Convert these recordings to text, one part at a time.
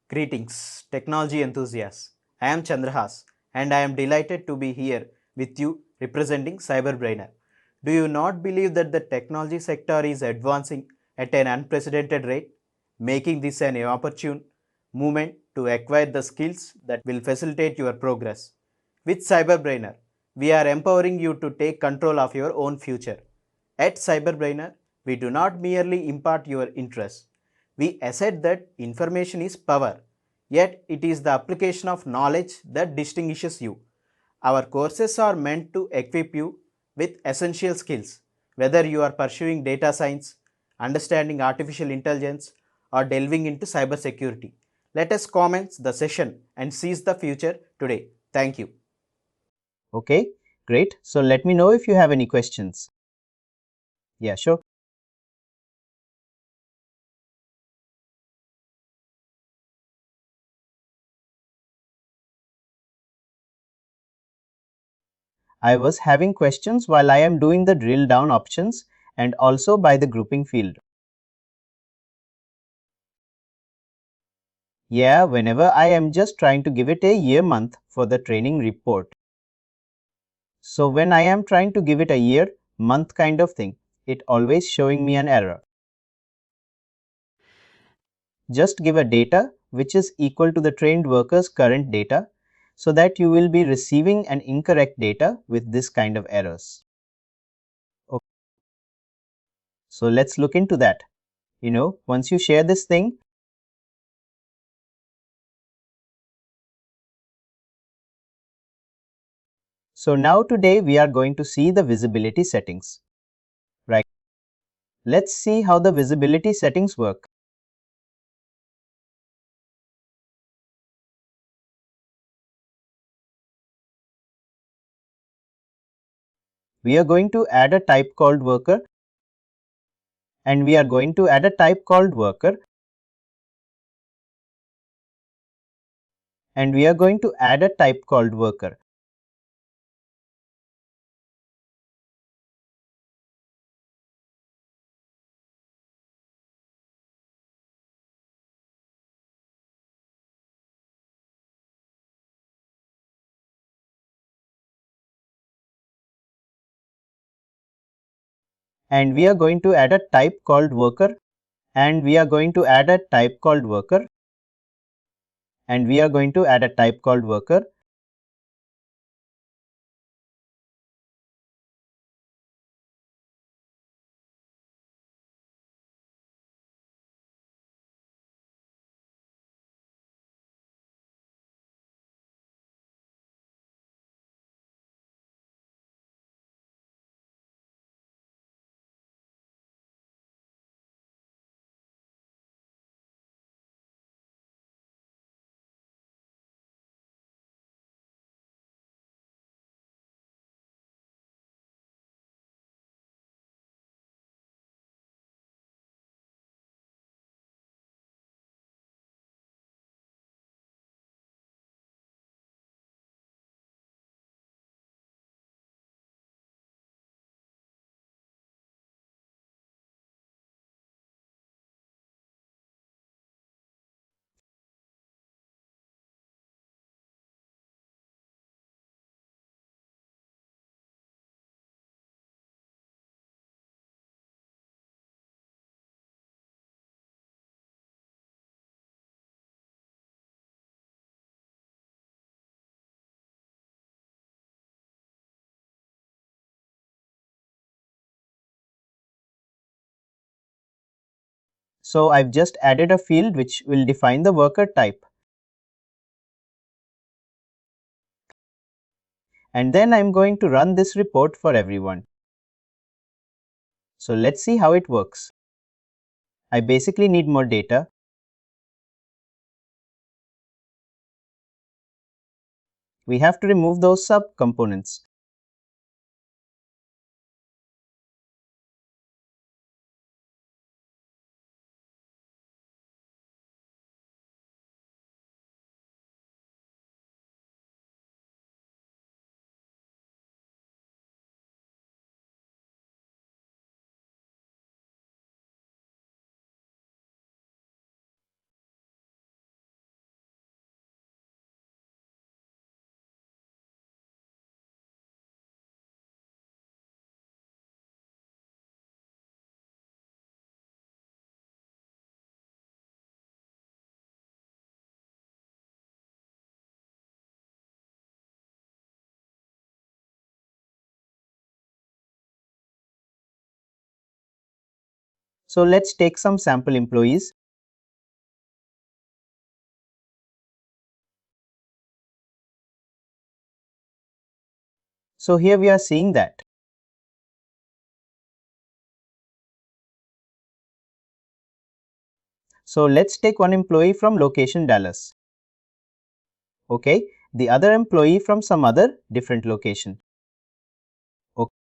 Greetings, technology enthusiasts. I am Chandrahas and I am delighted to be here with you representing CyberBrainer. Do you not believe that the technology sector is advancing at an unprecedented rate, making this an opportune moment to acquire the skills that will facilitate your progress? With CyberBrainer, we are empowering you to take control of your own future. At CyberBrainer, we do not merely impart your interests. We assert that information is power, yet it is the application of knowledge that distinguishes you. Our courses are meant to equip you with essential skills, whether you are pursuing data science, understanding artificial intelligence, or delving into cybersecurity. Let us commence the session and seize the future today. Thank you. Okay, great. So let me know if you have any questions. Yeah, sure. I was having questions while I am doing the drill down options and also by the grouping field. Yeah, whenever I am just trying to give it a year month for the training report. So when I am trying to give it a year month kind of thing, it always showing me an error. Just give a data which is equal to the trained worker's current data so that you will be receiving an incorrect data with this kind of errors. Okay. So let's look into that. Once you share this thing, so now today we are going to see the visibility settings, right? Let's see how the visibility settings work. We are going to add a type called worker, and we are going to add a type called worker, and we are going to add a type called worker. And we are going to add a type called worker, and we are going to add a type called worker, and we are going to add a type called worker. So I've just added a field which will define the worker type. And then I'm going to run this report for everyone. So let's see how it works. I basically need more data. We have to remove those subcomponents. So let's take some sample employees. So here we are seeing that. So let's take one employee from location Dallas. Okay, the other employee from some other different location. Okay.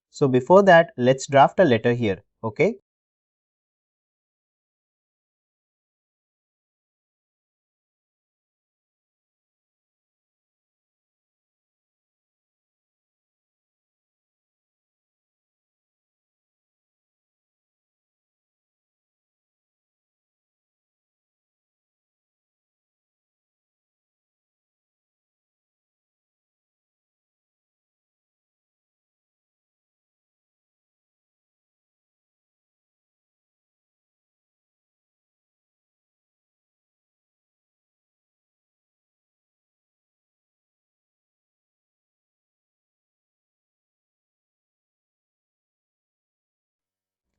So before that, let's draft a letter here. Okay.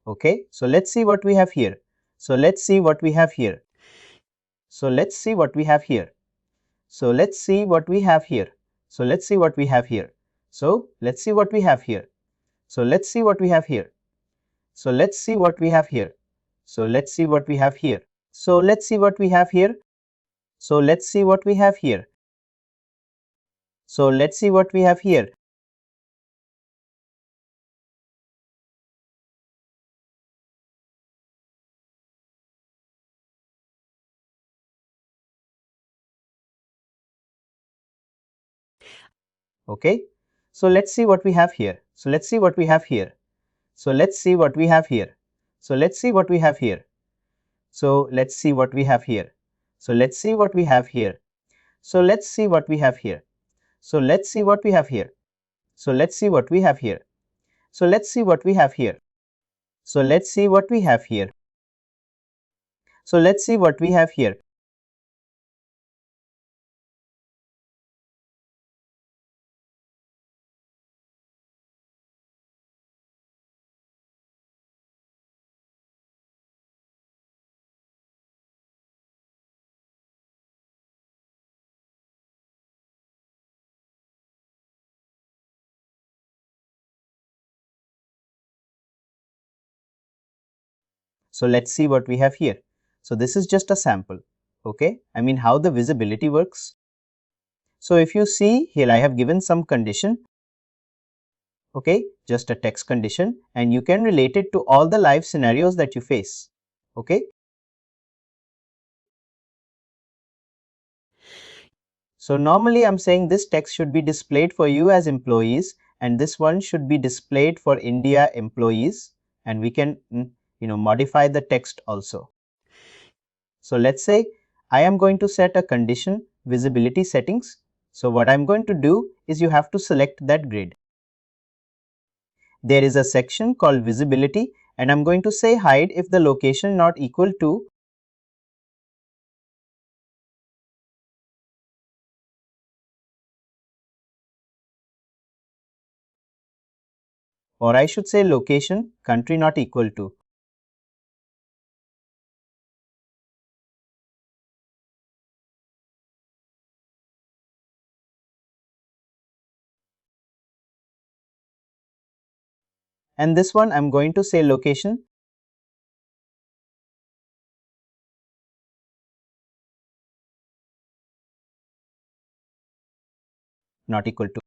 Okay, so let's see what we have here. So let's see what we have here. So let's see what we have here. So let's see what we have here. So let's see what we have here. So let's see what we have here. So let's see what we have here. So let's see what we have here. So let's see what we have here. So let's see what we have here. So let's see what we have here. So let's see what we have here. Okay. So let's see what we have here. So let's see what we have here. So let's see what we have here. So let's see what we have here. So let's see what we have here. So let's see what we have here. So let's see what we have here. So let's see what we have here. So let's see what we have here. So let's see what we have here. So let's see what we have here. So let's see what we have here. So let's see what we have here. So this is just a sample. Okay, I mean how the visibility works. So if you see here, I have given some condition. Okay, just a text condition, and you can relate it to all the live scenarios that you face. Okay. So normally I'm saying this text should be displayed for you as employees, and this one should be displayed for India employees, and we can modify the text also. So let's say I am going to set a condition visibility settings. So what I'm going to do is you have to select that grid. There is a section called visibility, and I'm going to say hide if the location not equal to, or I should say location country not equal to. And this one I'm going to say location not equal to.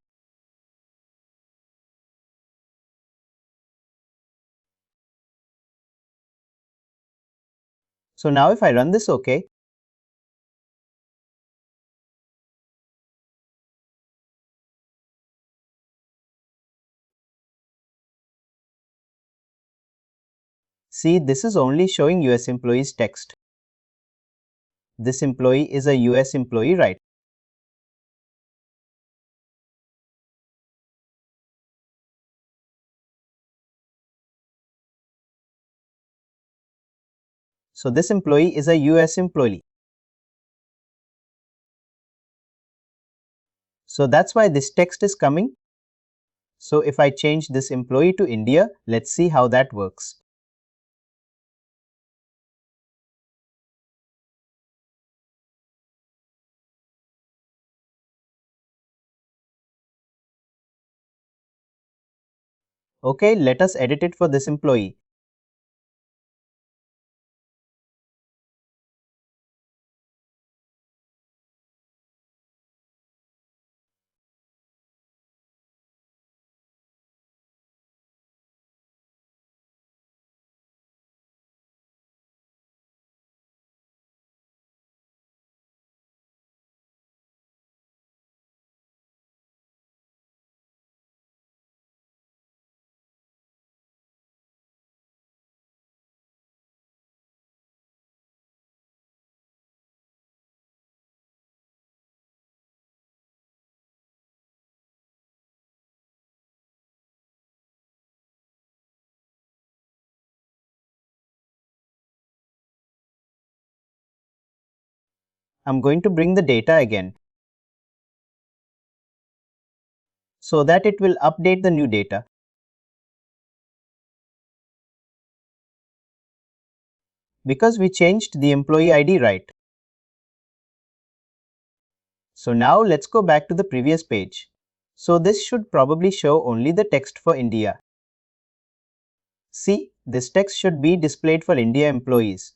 So now if I run this, okay, see, this is only showing US employees text. This employee is a US employee, right? So this employee is a US employee. So that's why this text is coming. So if I change this employee to India, let's see how that works. Okay, let us edit it for this employee. I'm going to bring the data again so that it will update the new data. Because we changed the employee ID, right? So now let's go back to the previous page. So this should probably show only the text for India. See, this text should be displayed for India employees.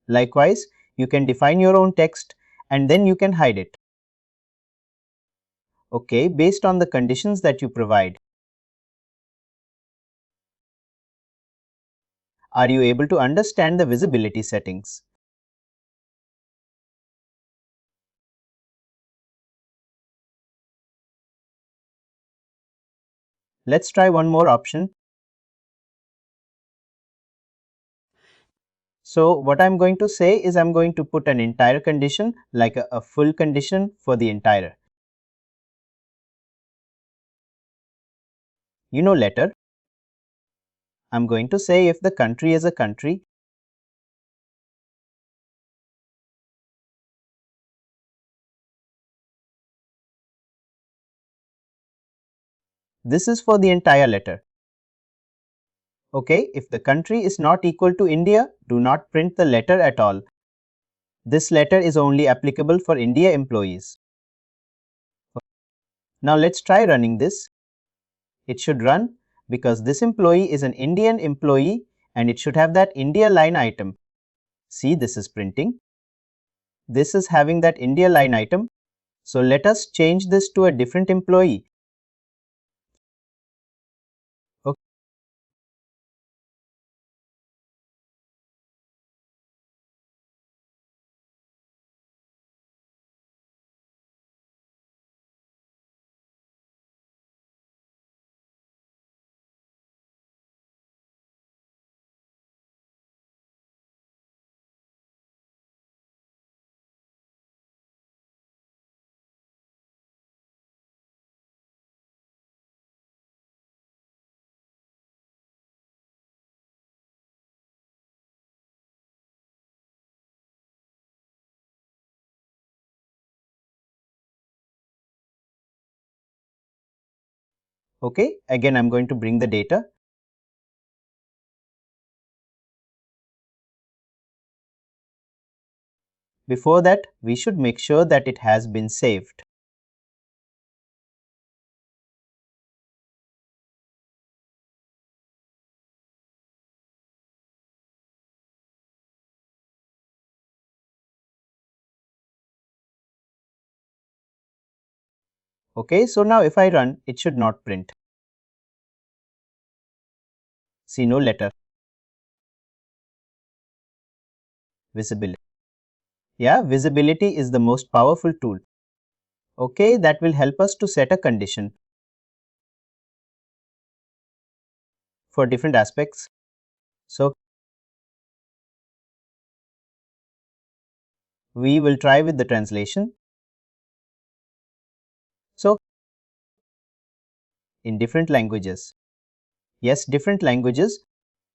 Likewise, you can define your own text and then you can hide it. Okay, based on the conditions that you provide. Are you able to understand the visibility settings? Let's try one more option. So what I'm going to say is I'm going to put an entire condition like a full condition for the entire. Letter. I'm going to say if the country is a country. This is for the entire letter. Okay, if the country is not equal to India, do not print the letter at all. This letter is only applicable for India employees. Now let's try running this. It should run because this employee is an Indian employee and it should have that India line item. See, this is printing. This is having that India line item. So let us change this to a different employee. Okay. Okay, again I'm going to bring the data. Before that, we should make sure that it has been saved. Okay, so now if I run, it should not print. See, no letter. Visibility. Yeah, visibility is the most powerful tool. Okay, that will help us to set a condition for different aspects. So we will try with the translation. So in different languages. Yes, different languages.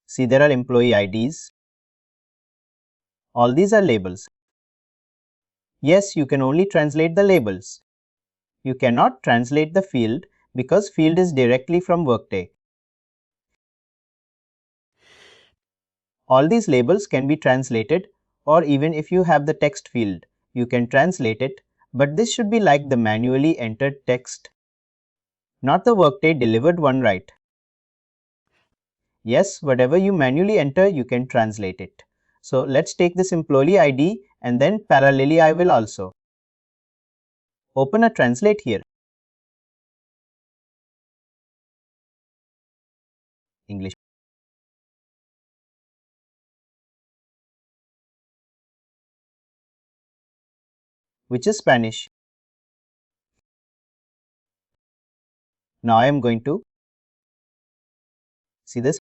See, there are employee IDs. All these are labels. Yes, you can only translate the labels. You cannot translate the field because field is directly from Workday. All these labels can be translated, or even if you have the text field, you can translate it, but this should be like the manually entered text. not the Workday delivered one, right? Yes, whatever you manually enter, you can translate it. So let's take this employee ID and then parallelly I will also open a translate here. English, which is Spanish. Now I am going to see this.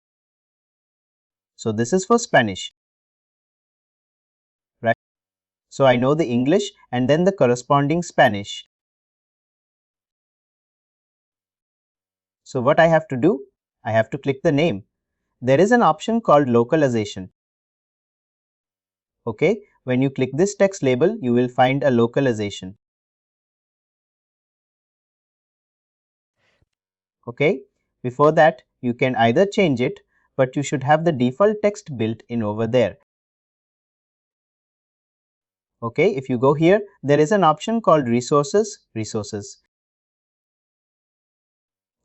So this is for Spanish, right? So I know the English and then the corresponding Spanish. So what I have to do? I have to click the name. There is an option called localization. Okay, when you click this text label, you will find a localization. Okay, before that, you can either change it, but you should have the default text built in over there. Okay, if you go here, there is an option called resources.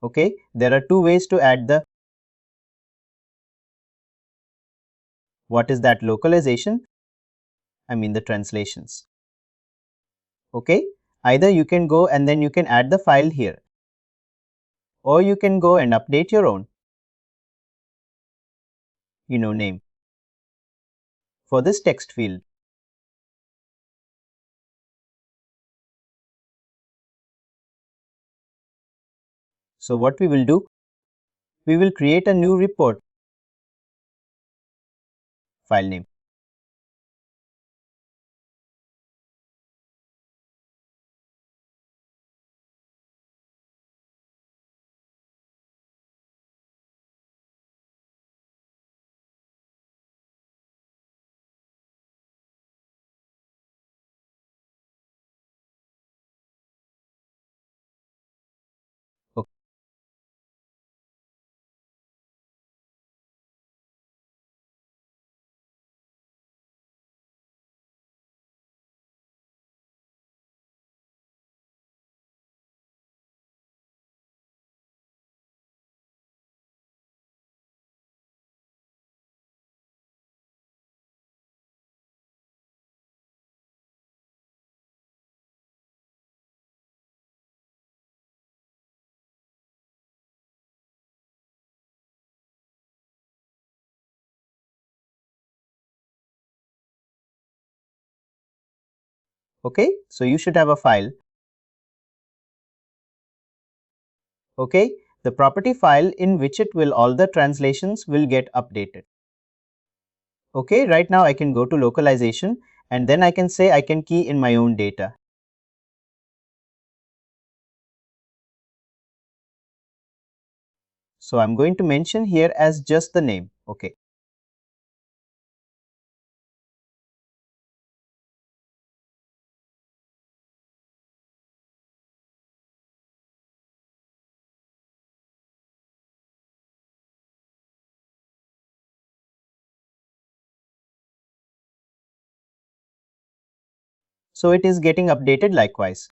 Okay, there are two ways to add the what is that localization? I mean the translations. Okay, either you can go and then you can add the file here, or you can go and update your own, name for this text field. So what we will do, we will create a new report file name. Okay, so you should have a file. Okay, the property file in which it will all the translations will get updated. Okay, right now I can go to localization and then I can say I can key in my own data. So I'm going to mention here as just the name. Okay. So it is getting updated likewise.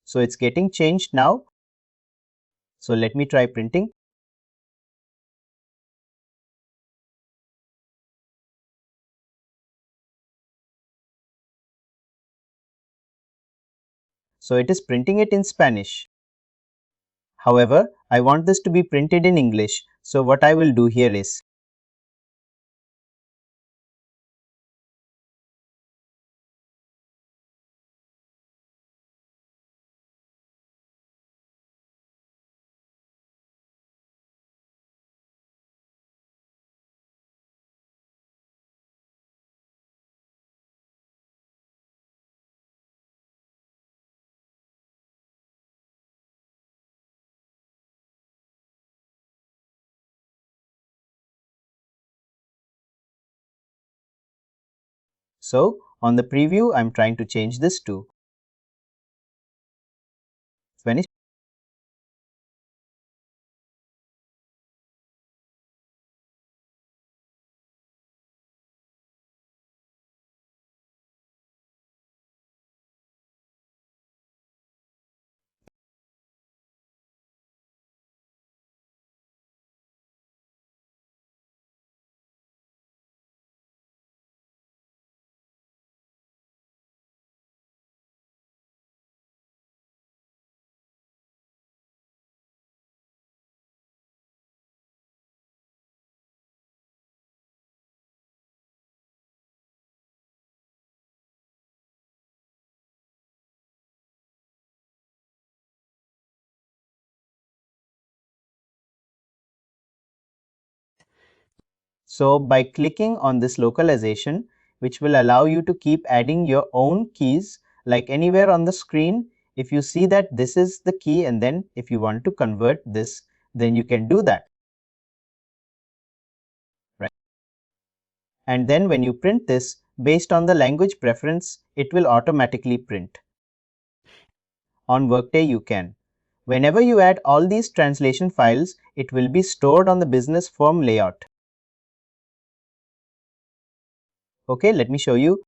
So it's getting changed now. So let me try printing. So it is printing it in Spanish. However, I want this to be printed in English. So what I will do here is, So on the preview, I'm trying to change this to Spanish. So by clicking on this localization, which will allow you to keep adding your own keys, like anywhere on the screen, if you see that this is the key and then if you want to convert this, then you can do that. Right. And then when you print this, based on the language preference, it will automatically print. On Workday you can. Whenever you add all these translation files, it will be stored on the business form layout. Okay, let me show you.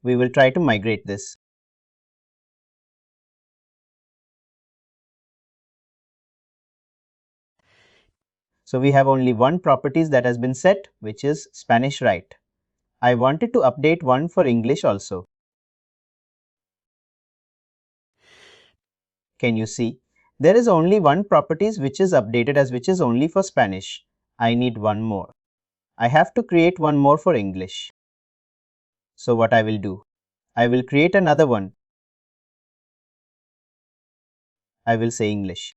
We will try to migrate this. So we have only one properties that has been set, which is Spanish right. I wanted to update one for English also. Can you see? There is only one properties which is updated as which is only for Spanish. I need one more. I have to create one more for English. So what I will do? I will create another one. I will say English.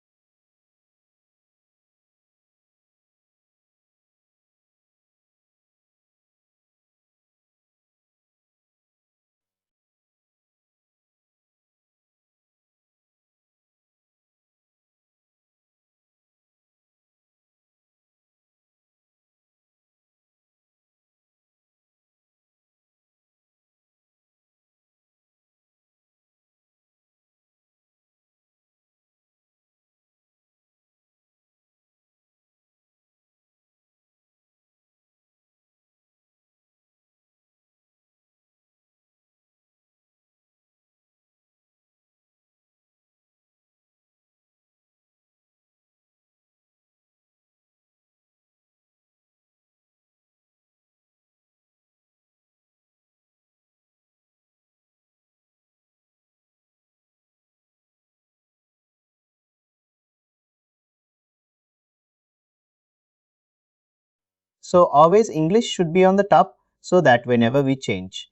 So always English should be on the top so that whenever we change,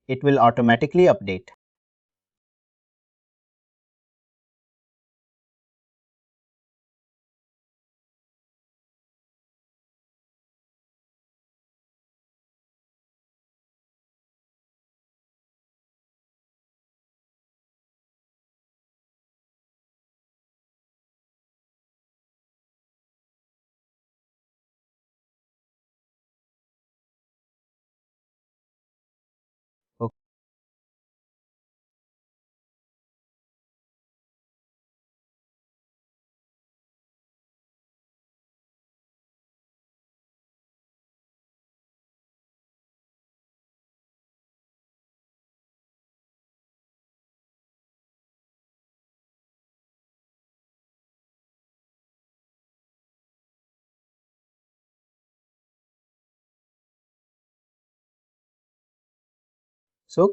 it will automatically update. Okay. So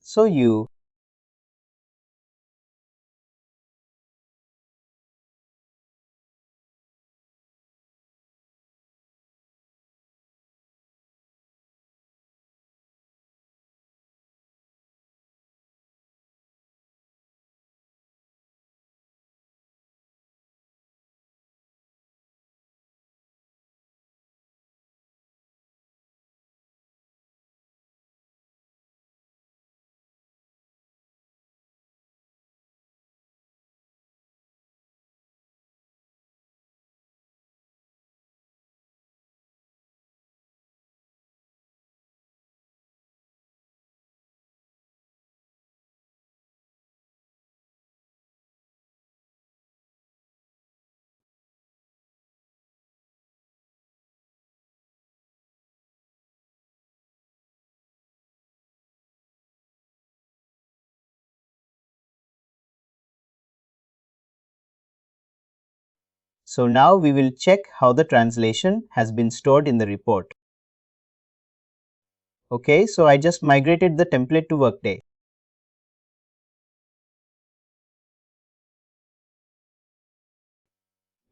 so you. So now we will check how the translation has been stored in the report. Okay, so I just migrated the template to Workday.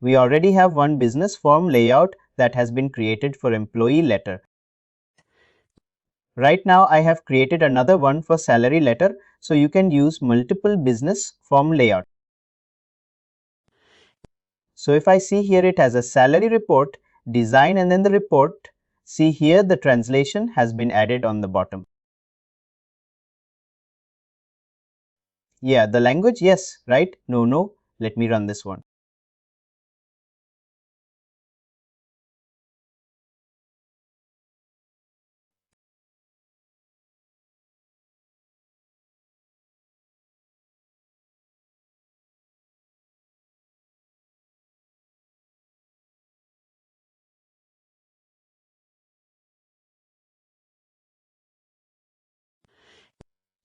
We already have one business form layout that has been created for employee letter. Right now I have created another one for salary letter, so you can use multiple business form layout. So if I see here, it has a salary report, design, and then the report. See here, the translation has been added on the bottom. Yeah, the language, yes, right? No. Let me run this one.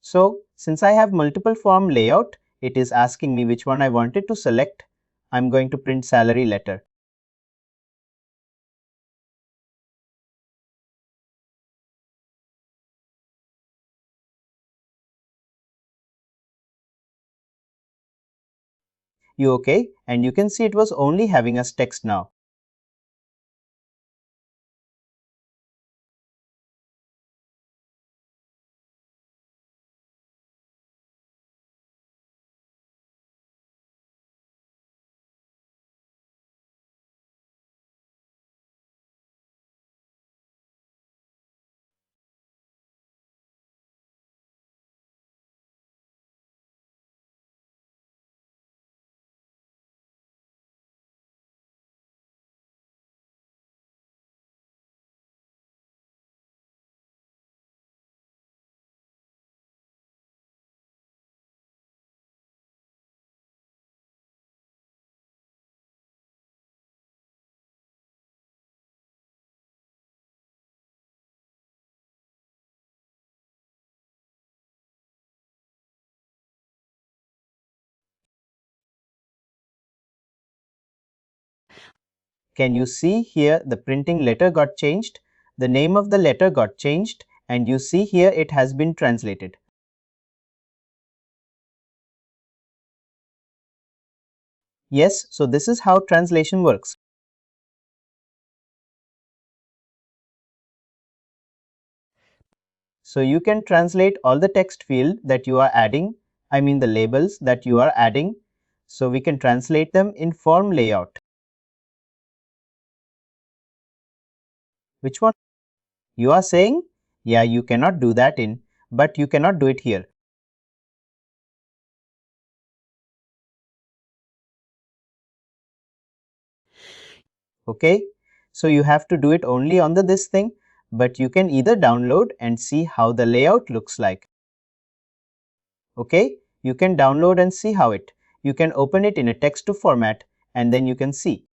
So since I have multiple form layout, it is asking me which one I wanted to select. I'm going to print salary letter. You okay? And you can see it was only having us text now. Can you see here the printing letter got changed? The name of the letter got changed, and you see here it has been translated. Yes, so this is how translation works. So you can translate all the text field that you are adding, I mean the labels that you are adding. So we can translate them in form layout. Which one? You are saying? Yeah, you cannot do that in, but you cannot do it here. Okay, so you have to do it only on this thing, but you can either download and see how the layout looks like. Okay, you can download and see how it. You can open it in a text to format and then you can see.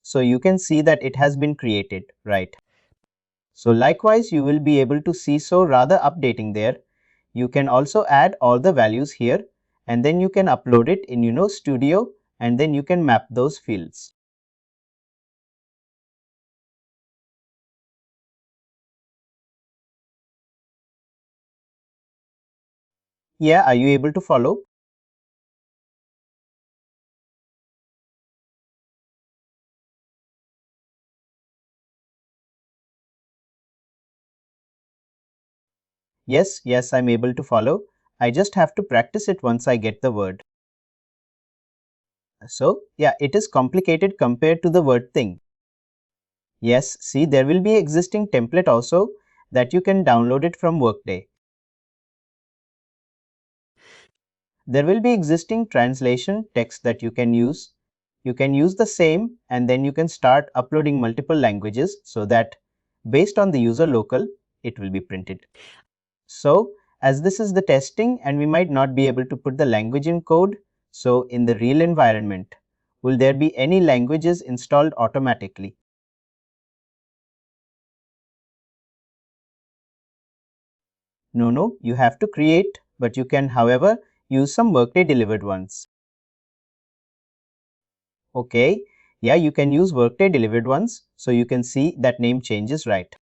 So you can see that it has been created, right? So likewise, you will be able to see so rather updating there. You can also add all the values here and then you can upload it in Studio and then you can map those fields. Yeah, are you able to follow? Yes, I'm able to follow. I just have to practice it once I get the word. So yeah, it is complicated compared to the word thing. Yes, see, there will be existing template also that you can download it from Workday. There will be existing translation text that you can use. You can use the same and then you can start uploading multiple languages so that based on the user local, it will be printed. So as this is the testing and we might not be able to put the language in code, so in the real environment, will there be any languages installed automatically? No, you have to create, but you can, however, use some Workday delivered ones. Okay, yeah, you can use Workday delivered ones, so you can see that name changes, right?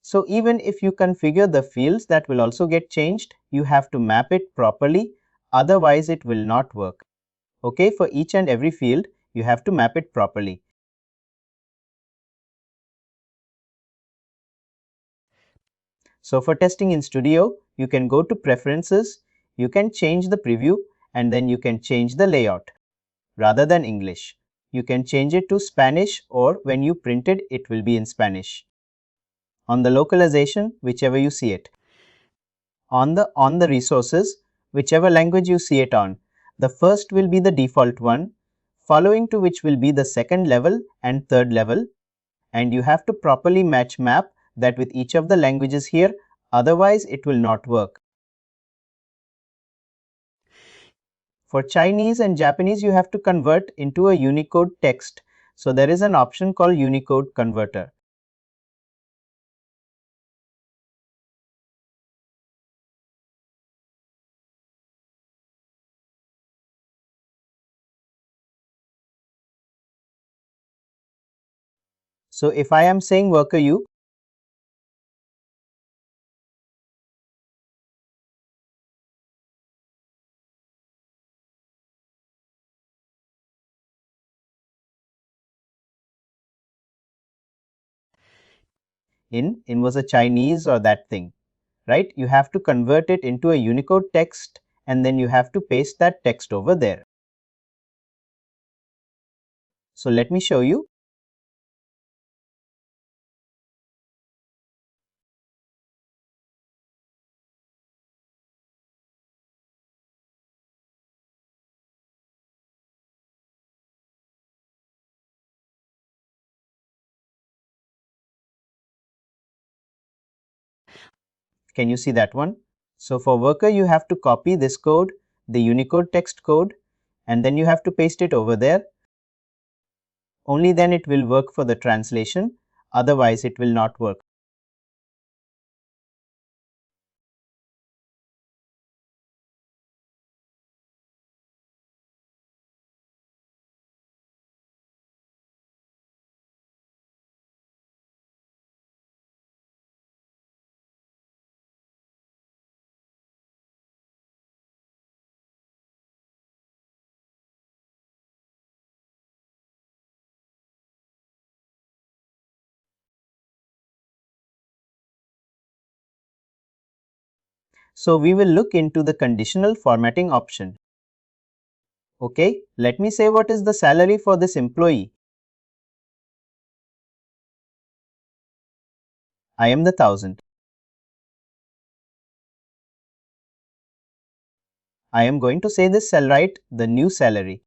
So even if you configure the fields that will also get changed, you have to map it properly, otherwise it will not work. Okay, for each and every field, you have to map it properly. So for testing in Studio, you can go to Preferences, you can change the preview, and then you can change the layout. Rather than English, you can change it to Spanish, or when you print it, it will be in Spanish. On the localization, whichever you see it. On the resources, whichever language you see it on, the first will be the default one, following to which will be the second level and third level, and you have to properly match map that with each of the languages here, otherwise it will not work. For Chinese and Japanese, you have to convert into a Unicode text. So there is an option called Unicode Converter. So if I am saying worker U, in was a Chinese or that thing, right? You have to convert it into a Unicode text and then you have to paste that text over there. So let me show you. Can you see that one? So for worker, you have to copy this code, the Unicode text code, and then you have to paste it over there. Only then it will work for the translation, otherwise it will not work. So we will look into the conditional formatting option. Okay, let me say what is the salary for this employee. I am the 1000. I am going to say this cell right, the new salary.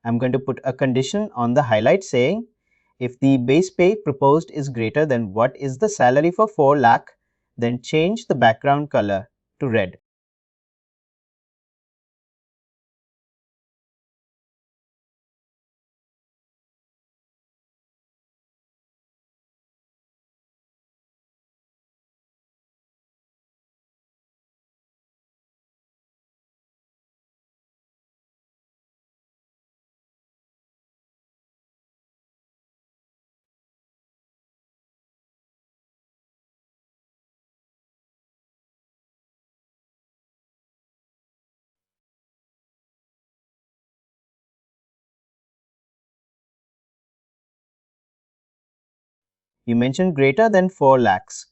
I'm going to put a condition on the highlight saying if the base pay proposed is greater than what is the salary for 4 lakh, then change the background color to red. You mentioned greater than 4 lakhs.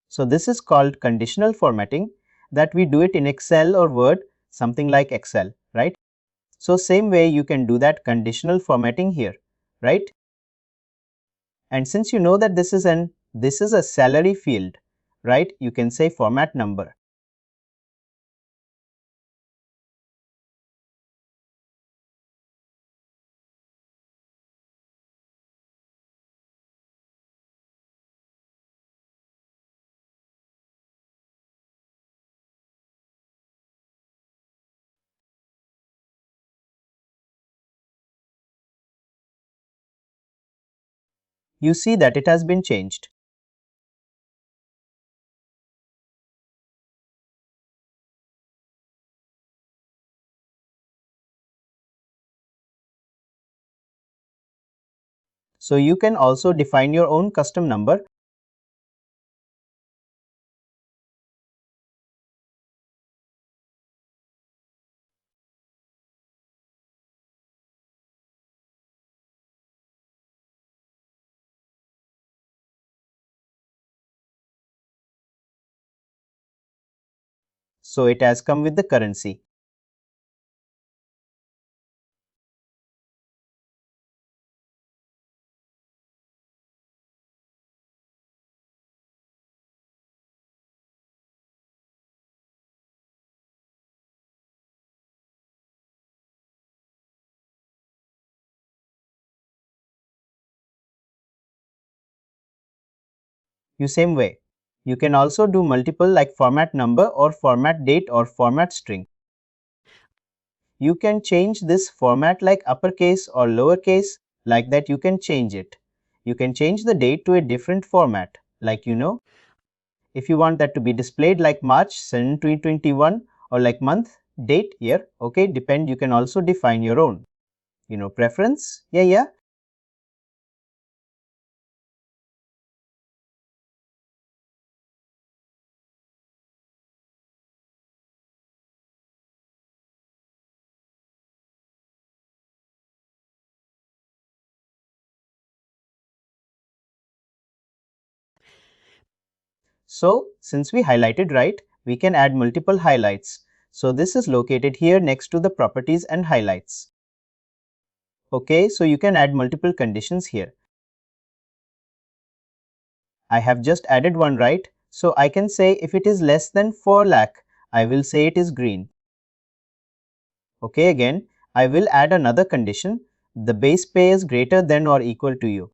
So this is called conditional formatting, that we do it in Excel or Word, something like Excel, right? So same way you can do that conditional formatting here, right? And since you know that this is a salary field, right? You can say format number. You see that it has been changed. So you can also define your own custom number. So it has come with the currency. You same way. You can also do multiple like format number or format date or format string. You can change this format like uppercase or lowercase, like that you can change it. You can change the date to a different format, like if you want that to be displayed like March 7, 2021 or like month, date, year, okay, depend, you can also define your own, preference. Yeah. So since we highlighted, right, we can add multiple highlights. So this is located here next to the properties and highlights. Okay, so you can add multiple conditions here. I have just added one, right? So I can say if it is less than 4 lakh, I will say it is green. Okay, again, I will add another condition. The base pay is greater than or equal to you.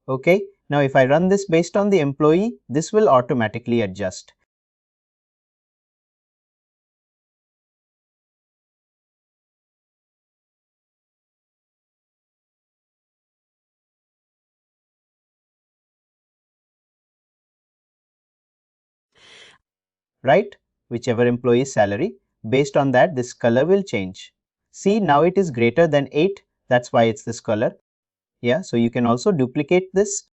Okay, now if I run this based on the employee, this will automatically adjust. Right? Whichever employee's salary, based on that, this color will change. See, now it is greater than 8. That's why it's this color. Yeah, so you can also duplicate this.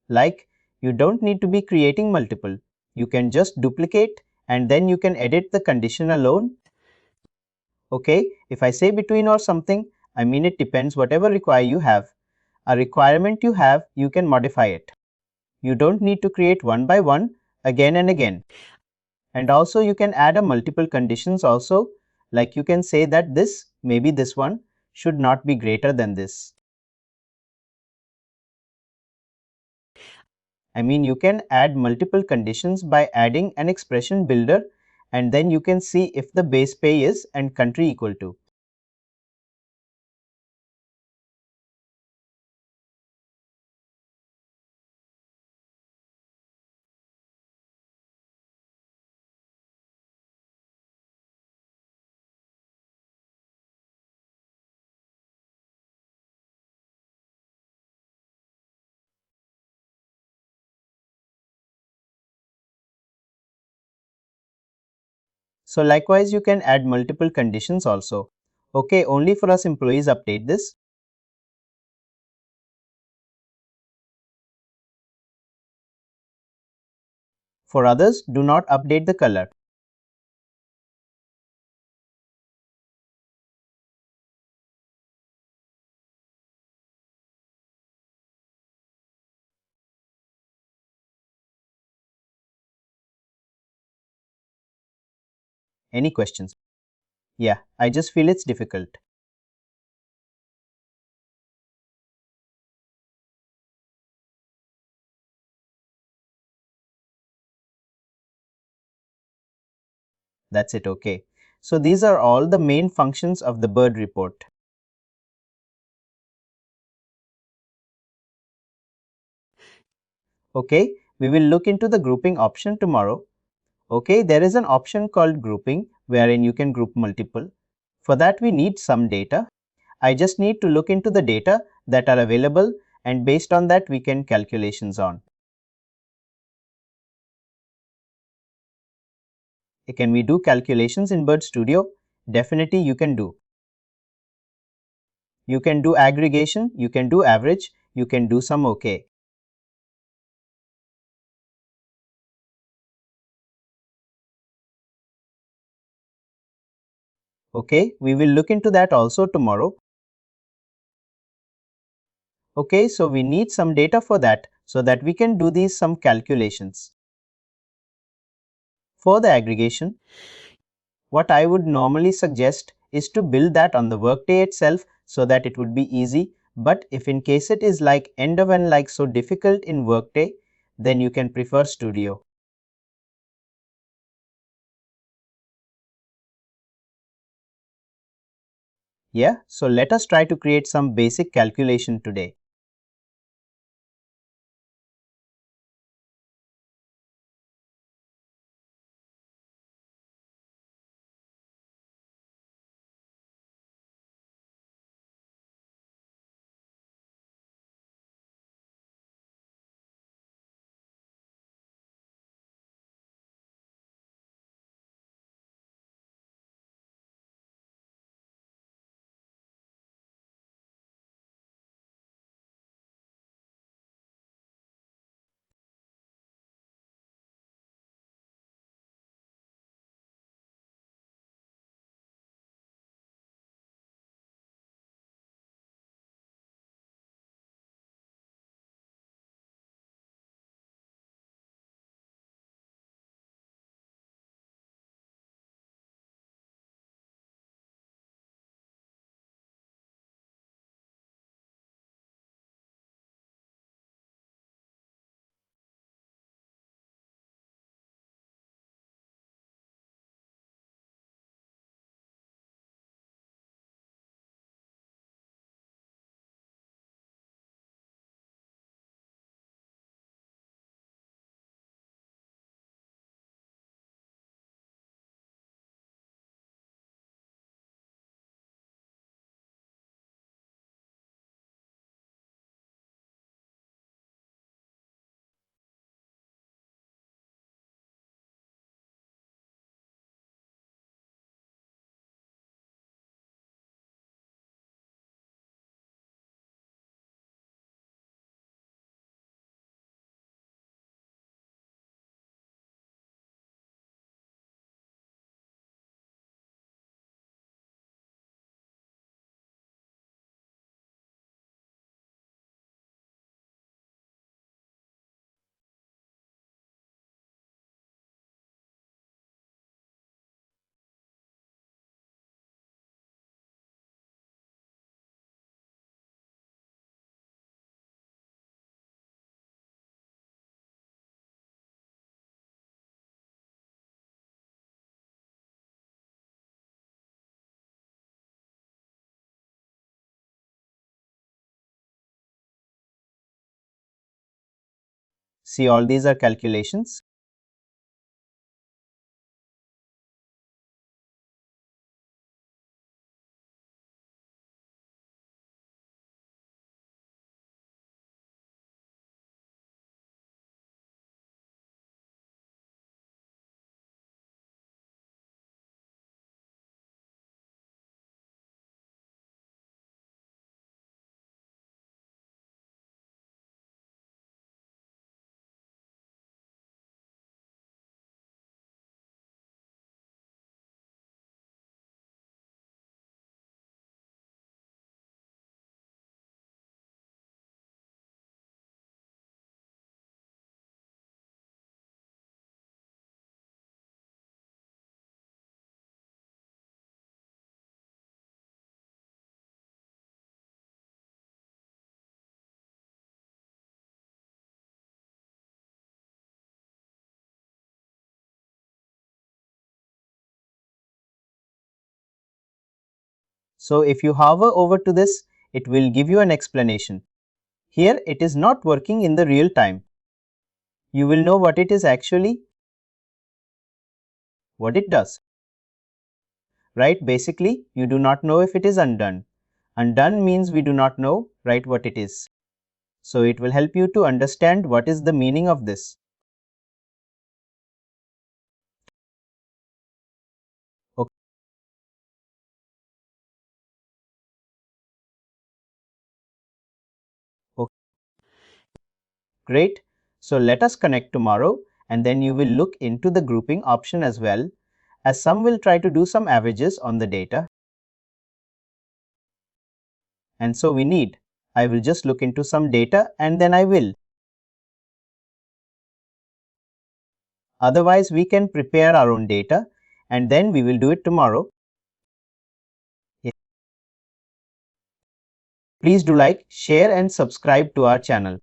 Like, you don't need to be creating multiple. You can just duplicate and then you can edit the condition alone. Okay, if I say between or something, I mean it depends whatever require you have. A requirement you have, you can modify it. You don't need to create one by one again and again. And also you can add a multiple conditions also, like you can say that this, maybe this one, should not be greater than this. I mean, you can add multiple conditions by adding an expression builder, and then you can see if the base pay is and country equal to. So likewise, you can add multiple conditions also. Okay, only for us employees update this. For others, do not update the color. Any questions? Yeah, I just feel it's difficult. That's it, okay. So these are all the main functions of the bird report. Okay, we will look into the grouping option tomorrow. Okay, there is an option called grouping wherein you can group multiple. For that we need some data. I just need to look into the data that are available and based on that we can calculations on. Can we do calculations in Bird Studio? Definitely you can do. You can do aggregation, you can do average, you can do some okay. Okay, we will look into that also tomorrow. Okay, so we need some data for that so that we can do these some calculations. For the aggregation, what I would normally suggest is to build that on the Workday itself so that it would be easy. But if in case it is like end of and like so difficult in Workday, then you can prefer Studio. Yeah, so let us try to create some basic calculation today. See, all these are calculations. So if you hover over to this, it will give you an explanation. Here it is not working in the real time. You will know what it is actually, what it does. Right? Basically, you do not know if it is undone. Undone means we do not know, right, what it is. So it will help you to understand what is the meaning of this. Okay. Okay. Great. So let us connect tomorrow, and then you will look into the grouping option as well, as some will try to do some averages on the data. And so I will just look into some data and then I will. Otherwise, we can prepare our own data and then we will do it tomorrow. Please do like, share and subscribe to our channel.